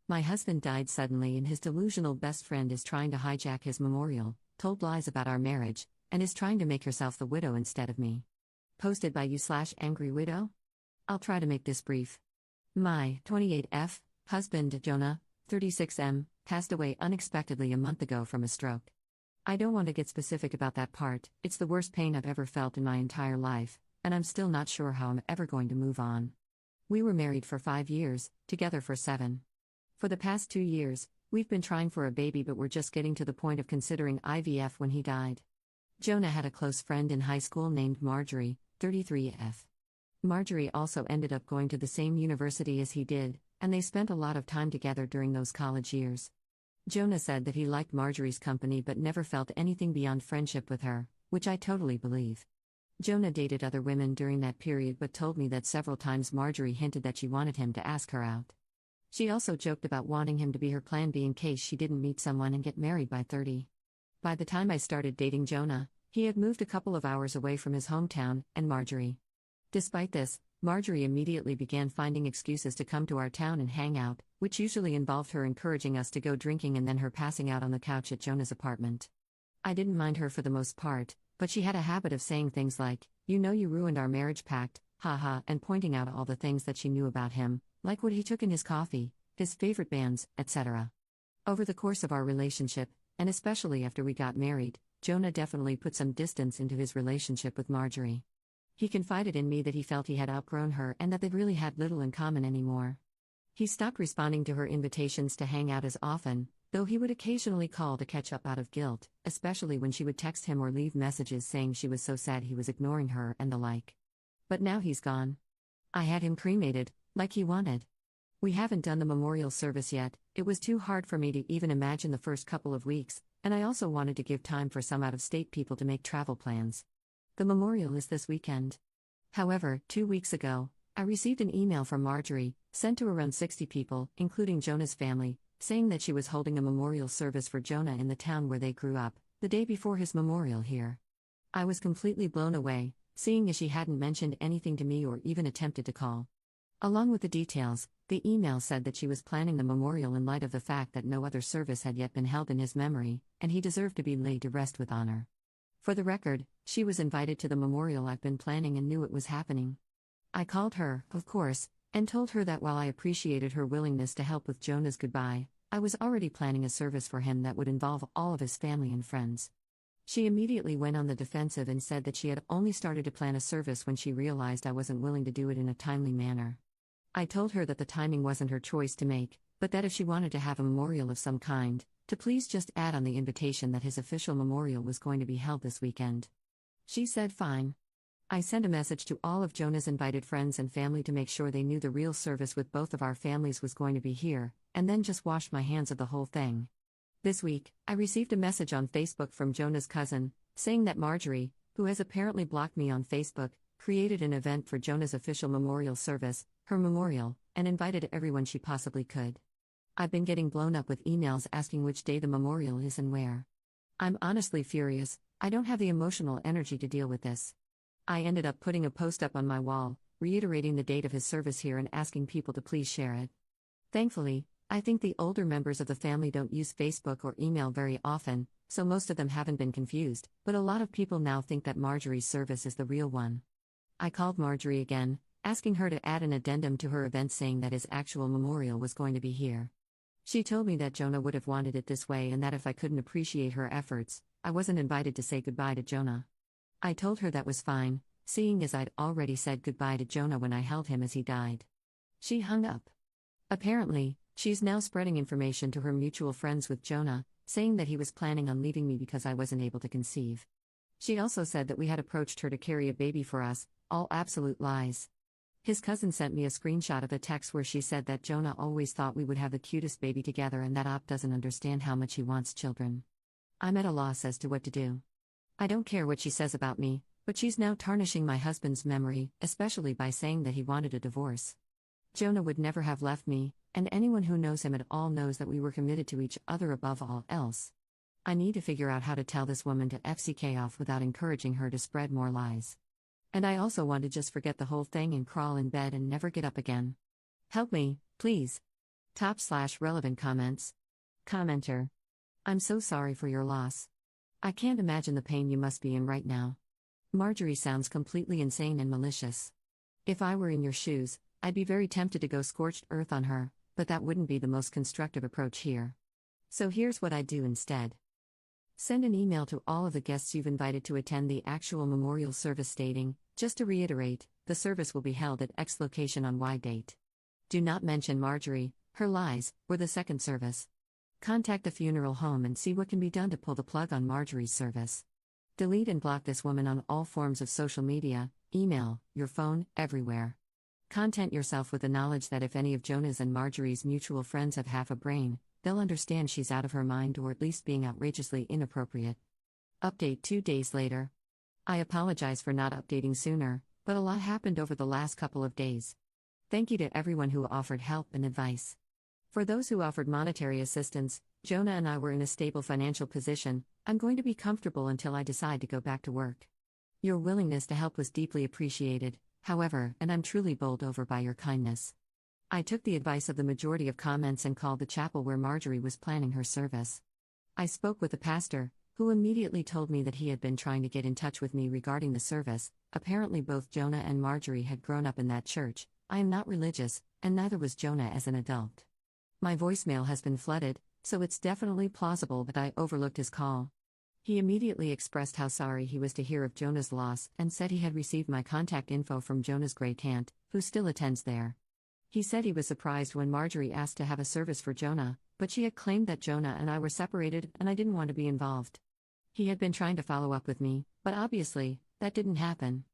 My husband died suddenly, and his delusional best friend is trying to hijack his memorial, told lies about our marriage, and is trying to make herself the widow instead of me. Posted by you/angry widow? I'll try to make this brief. My 28F husband, Jonah, 36M, passed away unexpectedly a month ago from a stroke. I don't want to get specific about that part, it's the worst pain I've ever felt in my entire life, and I'm still not sure how I'm ever going to move on. We were married for 5 years, together for 7. For the past 2 years, we've been trying for a baby, but we're just getting to the point of considering IVF when he died. Jonah had a close friend in high school named Marjorie, 33F. Marjorie also ended up going to the same university as he did, and they spent a lot of time together during those college years. Jonah said that he liked Marjorie's company but never felt anything beyond friendship with her, which I totally believe. Jonah dated other women during that period but told me that several times Marjorie hinted that she wanted him to ask her out. She also joked about wanting him to be her plan B in case she didn't meet someone and get married by 30. By the time I started dating Jonah, he had moved a couple of hours away from his hometown and Marjorie. Despite this, Marjorie immediately began finding excuses to come to our town and hang out, which usually involved her encouraging us to go drinking and then her passing out on the couch at Jonah's apartment. I didn't mind her for the most part, but she had a habit of saying things like, "You know you ruined our marriage pact, haha," and pointing out all the things that she knew about him, like what he took in his coffee, his favorite bands, etc. Over the course of our relationship, and especially after we got married, Jonah definitely put some distance into his relationship with Marjorie. He confided in me that he felt he had outgrown her and that they really had little in common anymore. He stopped responding to her invitations to hang out as often, though he would occasionally call to catch up out of guilt, especially when she would text him or leave messages saying she was so sad he was ignoring her and the like. But now he's gone. I had him cremated, like he wanted. We haven't done the memorial service yet. It was too hard for me to even imagine the first couple of weeks, and I also wanted to give time for some out-of-state people to make travel plans. The memorial is this weekend. However, 2 weeks ago, I received an email from Marjorie, sent to around 60 people, including Jonah's family, saying that she was holding a memorial service for Jonah in the town where they grew up, the day before his memorial here. I was completely blown away, seeing as she hadn't mentioned anything to me or even attempted to call. Along with the details, the email said that she was planning the memorial in light of the fact that no other service had yet been held in his memory, and he deserved to be laid to rest with honor. For the record, she was invited to the memorial I've been planning and knew it was happening. I called her, of course, and told her that while I appreciated her willingness to help with Jonah's goodbye, I was already planning a service for him that would involve all of his family and friends. She immediately went on the defensive and said that she had only started to plan a service when she realized I wasn't willing to do it in a timely manner. I told her that the timing wasn't her choice to make, but that if she wanted to have a memorial of some kind, to please just add on the invitation that his official memorial was going to be held this weekend. She said fine. I sent a message to all of Jonah's invited friends and family to make sure they knew the real service with both of our families was going to be here, and then just washed my hands of the whole thing. This week, I received a message on Facebook from Jonah's cousin, saying that Marjorie, who has apparently blocked me on Facebook, created an event for Jonah's official memorial service, her memorial, and invited everyone she possibly could. I've been getting blown up with emails asking which day the memorial is and where. I'm honestly furious. I don't have the emotional energy to deal with this. I ended up putting a post up on my wall, reiterating the date of his service here and asking people to please share it. Thankfully, I think the older members of the family don't use Facebook or email very often, so most of them haven't been confused, but a lot of people now think that Marjorie's service is the real one. I called Marjorie again, asking her to add an addendum to her event saying that his actual memorial was going to be here. She told me that Jonah would have wanted it this way and that if I couldn't appreciate her efforts, I wasn't invited to say goodbye to Jonah. I told her that was fine, seeing as I'd already said goodbye to Jonah when I held him as he died. She hung up. Apparently, she's now spreading information to her mutual friends with Jonah, saying that he was planning on leaving me because I wasn't able to conceive. She also said that we had approached her to carry a baby for us, all absolute lies. His cousin sent me a screenshot of a text where she said that Jonah always thought we would have the cutest baby together and that Op doesn't understand how much he wants children. I'm at a loss as to what to do. I don't care what she says about me, but she's now tarnishing my husband's memory, especially by saying that he wanted a divorce. Jonah would never have left me, and anyone who knows him at all knows that we were committed to each other above all else. I need to figure out how to tell this woman to FCK off without encouraging her to spread more lies. And I also want to just forget the whole thing and crawl in bed and never get up again. Help me, please. Top/relevant comments. Commenter. I'm so sorry for your loss. I can't imagine the pain you must be in right now. Marjorie sounds completely insane and malicious. If I were in your shoes, I'd be very tempted to go scorched earth on her, but that wouldn't be the most constructive approach here. So here's what I'd do instead. Send an email to all of the guests you've invited to attend the actual memorial service stating, just to reiterate, the service will be held at X location on Y date. Do not mention Marjorie, her lies, or the second service. Contact the funeral home and see what can be done to pull the plug on Marjorie's service. Delete and block this woman on all forms of social media, email, your phone, everywhere. Content yourself with the knowledge that if any of Jonah's and Marjorie's mutual friends have half a brain, they'll understand she's out of her mind or at least being outrageously inappropriate. Update 2 days later. I apologize for not updating sooner, but a lot happened over the last couple of days. Thank you to everyone who offered help and advice. For those who offered monetary assistance, Jonah and I were in a stable financial position. I'm going to be comfortable until I decide to go back to work. Your willingness to help was deeply appreciated, however, and I'm truly bowled over by your kindness. I took the advice of the majority of comments and called the chapel where Marjorie was planning her service. I spoke with the pastor, who immediately told me that he had been trying to get in touch with me regarding the service. Apparently both Jonah and Marjorie had grown up in that church. I am not religious, and neither was Jonah as an adult. My voicemail has been flooded, so it's definitely plausible that I overlooked his call. He immediately expressed how sorry he was to hear of Jonah's loss and said he had received my contact info from Jonah's great aunt, who still attends there. He said he was surprised when Marjorie asked to have a service for Jonah, but she had claimed that Jonah and I were separated and I didn't want to be involved. He had been trying to follow up with me, but obviously, that didn't happen.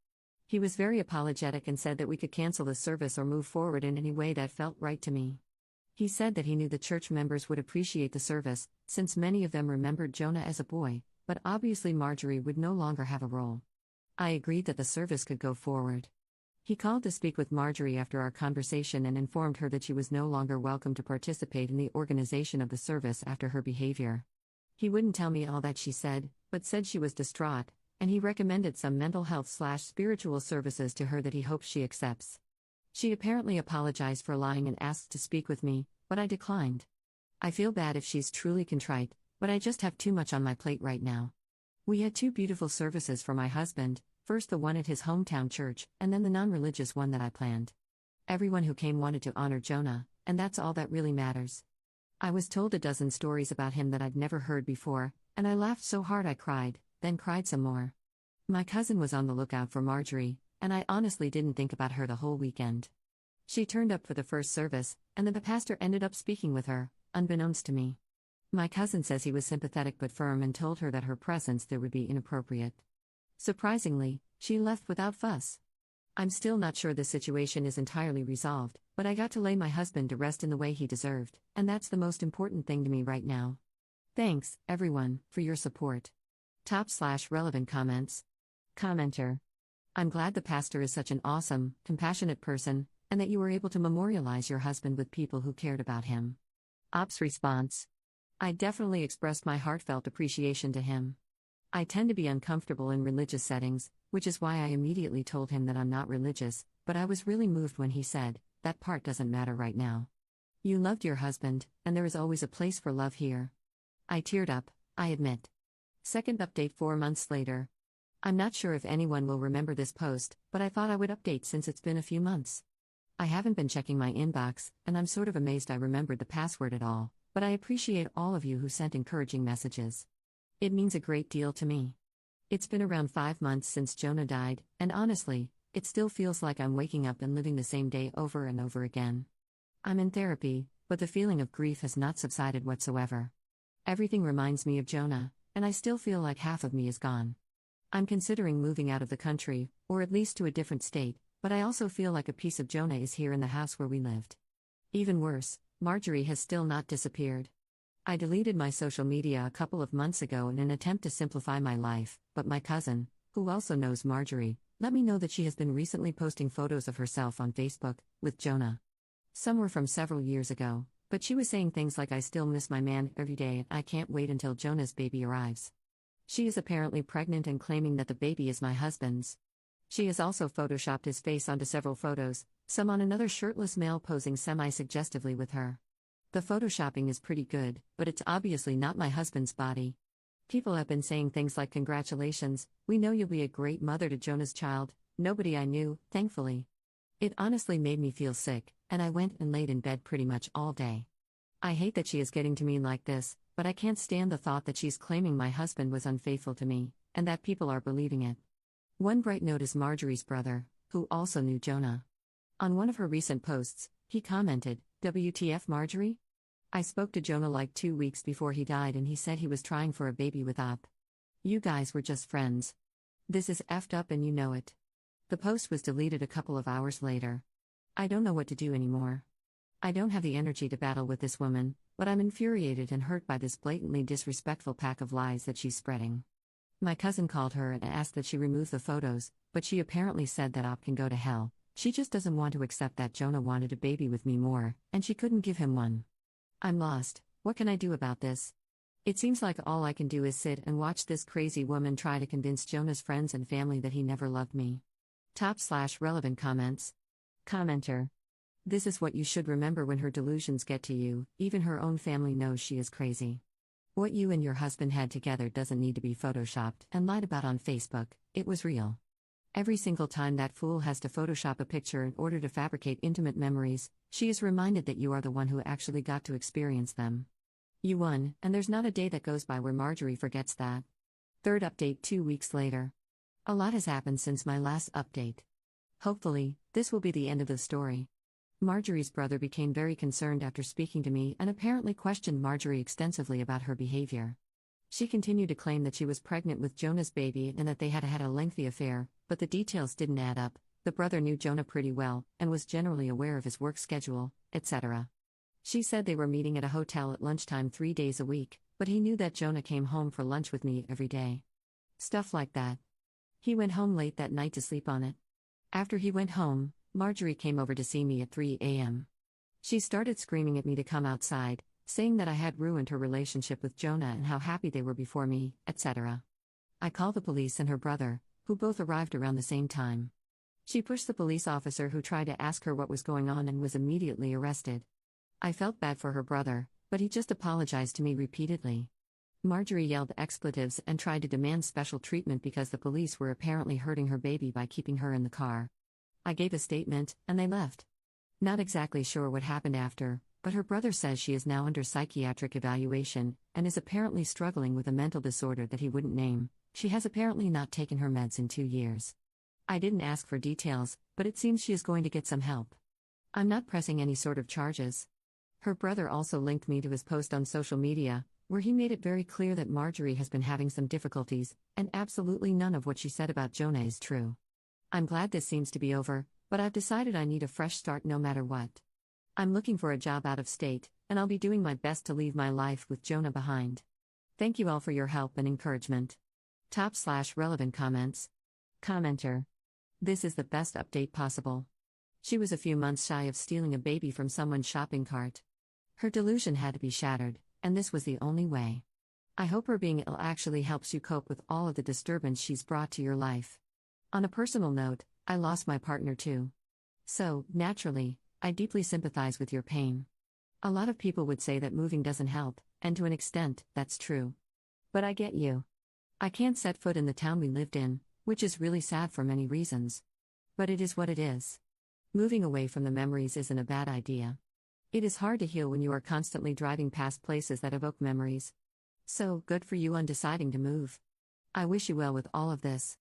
He was very apologetic and said that we could cancel the service or move forward in any way that felt right to me. He said that he knew the church members would appreciate the service, since many of them remembered Jonah as a boy, but obviously Marjorie would no longer have a role. I agreed that the service could go forward. He called to speak with Marjorie after our conversation and informed her that she was no longer welcome to participate in the organization of the service after her behavior. He wouldn't tell me all that she said, but said she was distraught, and he recommended some mental health/spiritual services to her that he hopes she accepts. She apparently apologized for lying and asked to speak with me, but I declined. I feel bad if she's truly contrite, but I just have too much on my plate right now. We had 2 beautiful services for my husband, first the one at his hometown church, and then the non-religious one that I planned. Everyone who came wanted to honor Jonah, and that's all that really matters. I was told a dozen stories about him that I'd never heard before, and I laughed so hard I cried, then cried some more. My cousin was on the lookout for Marjorie, and I honestly didn't think about her the whole weekend. She turned up for the first service, and then the pastor ended up speaking with her, unbeknownst to me. My cousin says he was sympathetic but firm and told her that her presence there would be inappropriate. Surprisingly, she left without fuss. I'm still not sure the situation is entirely resolved, but I got to lay my husband to rest in the way he deserved, and that's the most important thing to me right now. Thanks, everyone, for your support. Top/relevant comments. Commenter. I'm glad the pastor is such an awesome, compassionate person, and that you were able to memorialize your husband with people who cared about him. Ops response. I definitely expressed my heartfelt appreciation to him. I tend to be uncomfortable in religious settings, which is why I immediately told him that I'm not religious, but I was really moved when he said, "That part doesn't matter right now. You loved your husband, and there is always a place for love here." I teared up, I admit. Second update 4 months later. I'm not sure if anyone will remember this post, but I thought I would update since it's been a few months. I haven't been checking my inbox, and I'm sort of amazed I remembered the password at all, but I appreciate all of you who sent encouraging messages. It means a great deal to me. It's been around 5 months since Jonah died, and honestly, it still feels like I'm waking up and living the same day over and over again. I'm in therapy, but the feeling of grief has not subsided whatsoever. Everything reminds me of Jonah, and I still feel like half of me is gone. I'm considering moving out of the country, or at least to a different state, but I also feel like a piece of Jonah is here in the house where we lived. Even worse, Marjorie has still not disappeared. I deleted my social media a couple of months ago in an attempt to simplify my life, but my cousin, who also knows Marjorie, let me know that she has been recently posting photos of herself on Facebook, with Jonah. Some were from several years ago, but she was saying things like "I still miss my man every day and I can't wait until Jonah's baby arrives." She is apparently pregnant and claiming that the baby is my husband's. She has also photoshopped his face onto several photos, some on another shirtless male posing semi-suggestively with her. The photoshopping is pretty good, but it's obviously not my husband's body. People have been saying things like, "Congratulations, we know you'll be a great mother to Jonah's child." Nobody I knew, thankfully. It honestly made me feel sick, and I went and laid in bed pretty much all day. I hate that she is getting to me like this, but I can't stand the thought that she's claiming my husband was unfaithful to me, and that people are believing it. One bright note is Marjorie's brother, who also knew Jonah. On one of her recent posts, he commented, "WTF Marjorie? I spoke to Jonah like 2 weeks before he died and he said he was trying for a baby with Op. You guys were just friends. This is effed up and you know it." The post was deleted a couple of hours later. I don't know what to do anymore. I don't have the energy to battle with this woman, but I'm infuriated and hurt by this blatantly disrespectful pack of lies that she's spreading. My cousin called her and asked that she remove the photos, but she apparently said that Op can go to hell. She just doesn't want to accept that Jonah wanted a baby with me more, and she couldn't give him one. I'm lost. What can I do about this? It seems like all I can do is sit and watch this crazy woman try to convince Jonah's friends and family that he never loved me. Top/relevant comments. Commenter. This is what you should remember when her delusions get to you, even her own family knows she is crazy. What you and your husband had together doesn't need to be photoshopped and lied about on Facebook, it was real. Every single time that fool has to Photoshop a picture in order to fabricate intimate memories, she is reminded that you are the one who actually got to experience them. You won, and there's not a day that goes by where Marjorie forgets that. Third update 2 weeks later. A lot has happened since my last update. Hopefully, this will be the end of the story. Marjorie's brother became very concerned after speaking to me and apparently questioned Marjorie extensively about her behavior. She continued to claim that she was pregnant with Jonah's baby and that they had had a lengthy affair, but the details didn't add up. The brother knew Jonah pretty well and was generally aware of his work schedule, etc. She said they were meeting at a hotel at lunchtime 3 days a week, but he knew that Jonah came home for lunch with me every day. Stuff like that. He went home late that night to sleep on it. After he went home, Marjorie came over to see me at 3 a.m. She started screaming at me to come outside, saying that I had ruined her relationship with Jonah and how happy they were before me, etc. I called the police and her brother, who both arrived around the same time. She pushed the police officer who tried to ask her what was going on and was immediately arrested. I felt bad for her brother, but he just apologized to me repeatedly. Marjorie yelled expletives and tried to demand special treatment because the police were apparently hurting her baby by keeping her in the car. I gave a statement, and they left. Not exactly sure what happened after, but her brother says she is now under psychiatric evaluation, and is apparently struggling with a mental disorder that he wouldn't name. She has apparently not taken her meds in 2 years. I didn't ask for details, but it seems she is going to get some help. I'm not pressing any sort of charges. Her brother also linked me to his post on social media, where he made it very clear that Marjorie has been having some difficulties, and absolutely none of what she said about Jonah is true. I'm glad this seems to be over, but I've decided I need a fresh start no matter what. I'm looking for a job out of state, and I'll be doing my best to leave my life with Jonah behind. Thank you all for your help and encouragement. Top/relevant comments. Commenter. This is the best update possible. She was a few months shy of stealing a baby from someone's shopping cart. Her delusion had to be shattered, and this was the only way. I hope her being ill actually helps you cope with all of the disturbance she's brought to your life. On a personal note, I lost my partner too. So, naturally, I deeply sympathize with your pain. A lot of people would say that moving doesn't help, and to an extent, that's true. But I get you. I can't set foot in the town we lived in, which is really sad for many reasons. But it is what it is. Moving away from the memories isn't a bad idea. It is hard to heal when you are constantly driving past places that evoke memories. So, good for you on deciding to move. I wish you well with all of this.